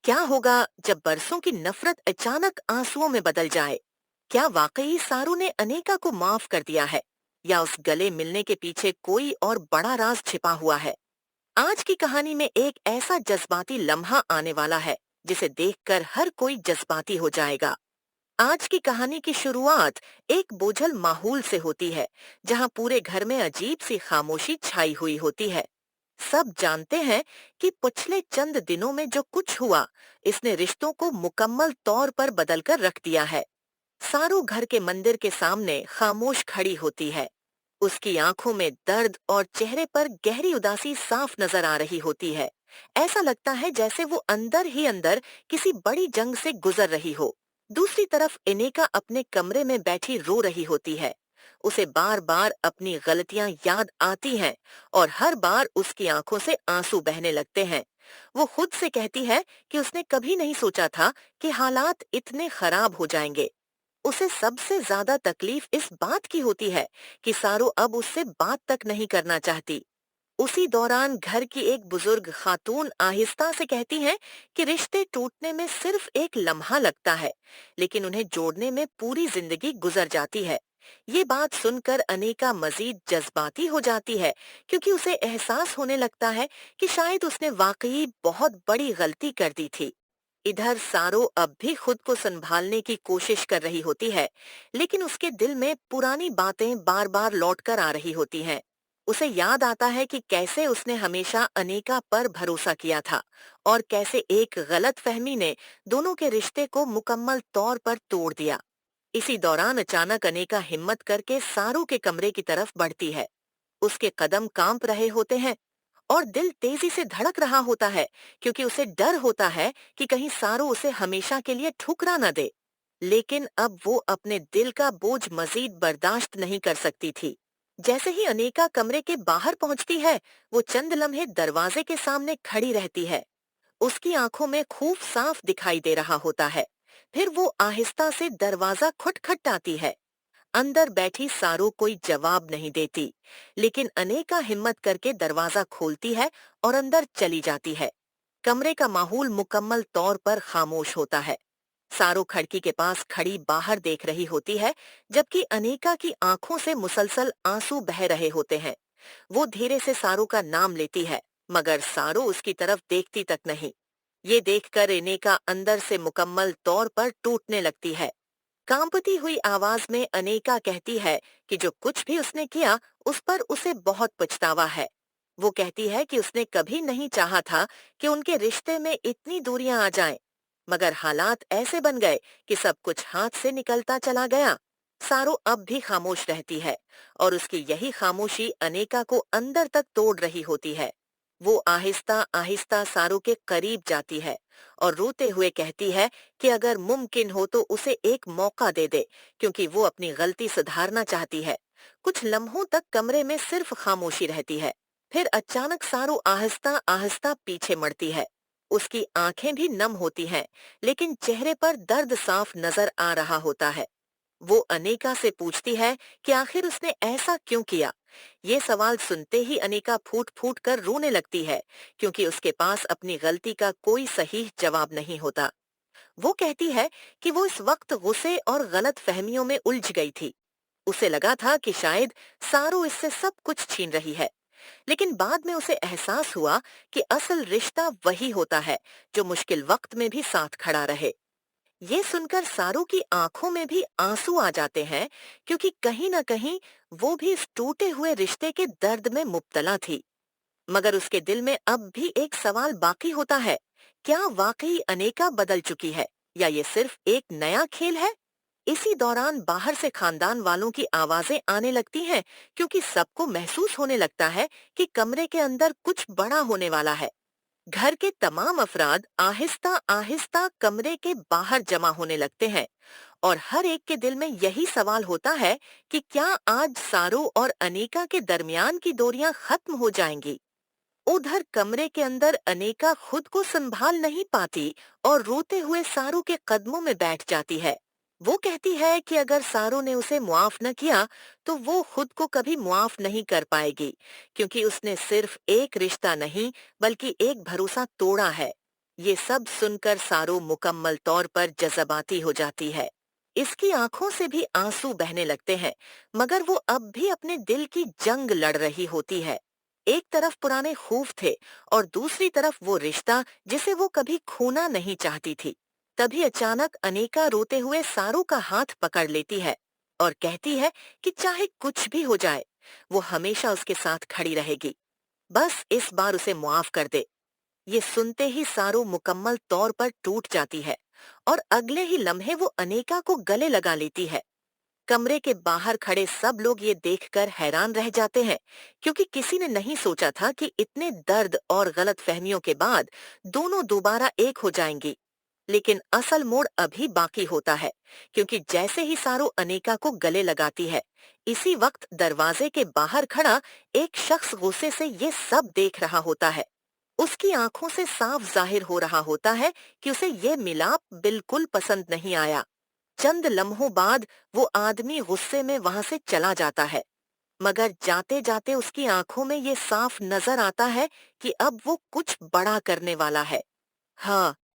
क्या होगा जब बरसों की नफरत अचानक आंसुओं में बदल जाए? क्या वाकई सारू ने अनेका को माफ कर दिया है, या उस गले मिलने के पीछे कोई और बड़ा राज छिपा हुआ है? आज की कहानी में एक ऐसा जज्बाती लम्हा आने वाला है जिसे देखकर हर कोई जज्बाती हो जाएगा। आज की कहानी की शुरुआत एक बोझल माहौल से होती है, जहां पूरे घर में अजीब सी खामोशी छाई हुई होती है। सब जानते हैं कि पिछले चंद दिनों में जो कुछ हुआ, इसने रिश्तों को मुकम्मल तौर पर बदल कर रख दिया है। सारू घर के मंदिर के सामने खामोश खड़ी होती है। उसकी आंखों में दर्द और चेहरे पर गहरी उदासी साफ नजर आ रही होती है। ऐसा लगता है जैसे वो अंदर ही अंदर किसी बड़ी जंग से गुजर रही हो। दूसरी तरफ इनेका अपने कमरे में बैठी रो रही होती है। उसे बार बार अपनी गलतियां याद आती हैं और हर बार उसकी आंखों से आंसू बहने लगते हैं। वो खुद से कहती है कि उसने कभी नहीं सोचा था कि हालात इतने खराब हो जाएंगे। उसे सबसे ज्यादा तकलीफ इस बात की होती है कि सारू अब उससे बात तक नहीं करना चाहती। उसी दौरान घर की एक बुजुर्ग खातून आहिस्ता से कहती हैं कि रिश्ते टूटने में सिर्फ एक लम्हा लगता है, लेकिन उन्हें जोड़ने में पूरी जिंदगी गुजर जाती है। ये बात सुनकर अनेका मजीद जज्बाती हो जाती है, क्योंकि उसे एहसास होने लगता है कि शायद उसने वाकई बहुत बड़ी गलती कर दी थी। इधर सारो अब भी खुद को संभालने की कोशिश कर रही होती है, लेकिन उसके दिल में पुरानी बातें बार बार लौट कर आ रही होती हैं। उसे याद आता है कि कैसे उसने हमेशा अनेका पर भरोसा किया था और कैसे एक गलत फहमी ने दोनों के रिश्ते को मुकम्मल तौर पर तोड़ दिया। इसी दौरान अचानक अनेका हिम्मत करके सारू के कमरे की तरफ बढ़ती है। उसके कदम कांप रहे होते हैं और दिल तेजी से धड़क रहा होता है, क्योंकि उसे डर होता है कि कहीं सारू उसे हमेशा के लिए ठुकरा न दे। लेकिन अब वो अपने दिल का बोझ मजीद बर्दाश्त नहीं कर सकती थी। जैसे ही अनेका कमरे के बाहर पहुंचती है, वो चंद लम्हे दरवाजे के सामने खड़ी रहती है। उसकी आंखों में खूब साफ दिखाई दे रहा होता है। फिर वो आहिस्ता से दरवाजा खटखटाती है। अंदर बैठी सारू कोई जवाब नहीं देती, लेकिन अनेका हिम्मत करके दरवाजा खोलती है और अंदर चली जाती है। कमरे का माहौल मुकम्मल तौर पर खामोश होता है। सारू खिड़की के पास खड़ी बाहर देख रही होती है, जबकि अनेका की आंखों से मुसलसल आंसू बह रहे होते हैं। वो धीरे से सारू का नाम लेती है, मगर सारू उसकी तरफ देखती तक नहीं। ये देखकर अनेका अंदर से मुकम्मल तौर पर टूटने लगती है। कांपती हुई आवाज में अनेका कहती है कि जो कुछ भी उसने किया, उस पर उसे बहुत पछतावा है। वो कहती है कि उसने कभी नहीं चाहा था कि उनके रिश्ते में इतनी दूरियां आ जाएं, मगर हालात ऐसे बन गए कि सब कुछ हाथ से निकलता चला गया। सारो अब भी खामोश रहती है और उसकी यही खामोशी अनेका को अंदर तक तोड़ रही होती है। वो आहिस्ता आहिस्ता सारू के करीब जाती है और रोते हुए कहती है कि अगर मुमकिन हो तो उसे एक मौका दे दे, क्योंकि वो अपनी गलती सुधारना चाहती है। कुछ लम्हों तक कमरे में सिर्फ खामोशी रहती है। फिर अचानक सारू आहिस्ता आहिस्ता पीछे मुड़ती है। उसकी आंखें भी नम होती हैं, लेकिन चेहरे पर दर्द साफ नजर आ रहा होता है। वो अनेका से पूछती है कि आखिर उसने ऐसा क्यों किया। ये सवाल सुनते ही अनेका फूट फूट कर रोने लगती है, क्योंकि उसके पास अपनी गलती का कोई सही जवाब नहीं होता। वो कहती है कि वो इस वक्त गुस्से और गलत फहमियों में उलझ गई थी। उसे लगा था कि शायद सारू इससे सब कुछ छीन रही है, लेकिन बाद में उसे एहसास हुआ कि असल रिश्ता वही होता है जो मुश्किल वक्त में भी साथ खड़ा रहे। ये सुनकर सारू की आंखों में भी आंसू आ जाते हैं, क्योंकि कहीं न कहीं वो भी इस टूटे हुए रिश्ते के दर्द में मुब्तला थी। मगर उसके दिल में अब भी एक सवाल बाकी होता है, क्या वाकई अनेका बदल चुकी है, या ये सिर्फ एक नया खेल है? इसी दौरान बाहर से खानदान वालों की आवाजें आने लगती हैं, क्योंकि सबको महसूस होने लगता है कि कमरे के अंदर कुछ बड़ा होने वाला है। घर के तमाम अफराद आहिस्ता आहिस्ता कमरे के बाहर जमा होने लगते हैं और हर एक के दिल में यही सवाल होता है कि क्या आज सारू और अनीका के दरमियान की दूरियां खत्म हो जाएंगी। उधर कमरे के अंदर अनीका खुद को संभाल नहीं पाती और रोते हुए सारू के कदमों में बैठ जाती है। वो कहती है कि अगर सारू ने उसे मुआफ न किया, तो वो खुद को कभी मुआफ नहीं कर पाएगी, क्योंकि उसने सिर्फ एक रिश्ता नहीं, बल्कि एक भरोसा तोड़ा है। ये सब सुनकर सारू मुकम्मल तौर पर जज़्बाती हो जाती है। इसकी आंखों से भी आंसू बहने लगते हैं, मगर वो अब भी अपने दिल की जंग लड़ रही होती है। एक तरफ पुराने खूफ थे और दूसरी तरफ वो रिश्ता जिसे वो कभी खोना नहीं चाहती थी। तभी अचानक अनेका रोते हुए सारू का हाथ पकड़ लेती है और कहती है कि चाहे कुछ भी हो जाए, वो हमेशा उसके साथ खड़ी रहेगी। बस इस बार उसे मुआफ कर दे। ये सुनते ही सारू मुकम्मल तौर पर टूट जाती है और अगले ही लम्हे वो अनेका को गले लगा लेती है। कमरे के बाहर खड़े सब लोग ये देखकर हैरान रह जाते हैं, क्योंकि किसी ने नहीं सोचा था कि इतने दर्द और गलत फहमियों के बाद दोनों दोबारा एक हो जाएंगी। लेकिन असल मोड़ अभी बाकी होता है, क्योंकि जैसे ही सारू अनेका को गले लगाती है, इसी वक्त दरवाजे के बाहर खड़ा एक शख्स गुस्से से ये सब देख रहा होता है। उसकी आंखों से साफ जाहिर हो रहा होता है कि उसे ये मिलाप बिल्कुल पसंद नहीं आया। चंद लम्हों बाद वो आदमी गुस्से में वहां से चला जाता है, मगर जाते जाते उसकी आंखों में ये साफ नजर आता है कि अब वो कुछ बड़ा करने वाला है। हाँ,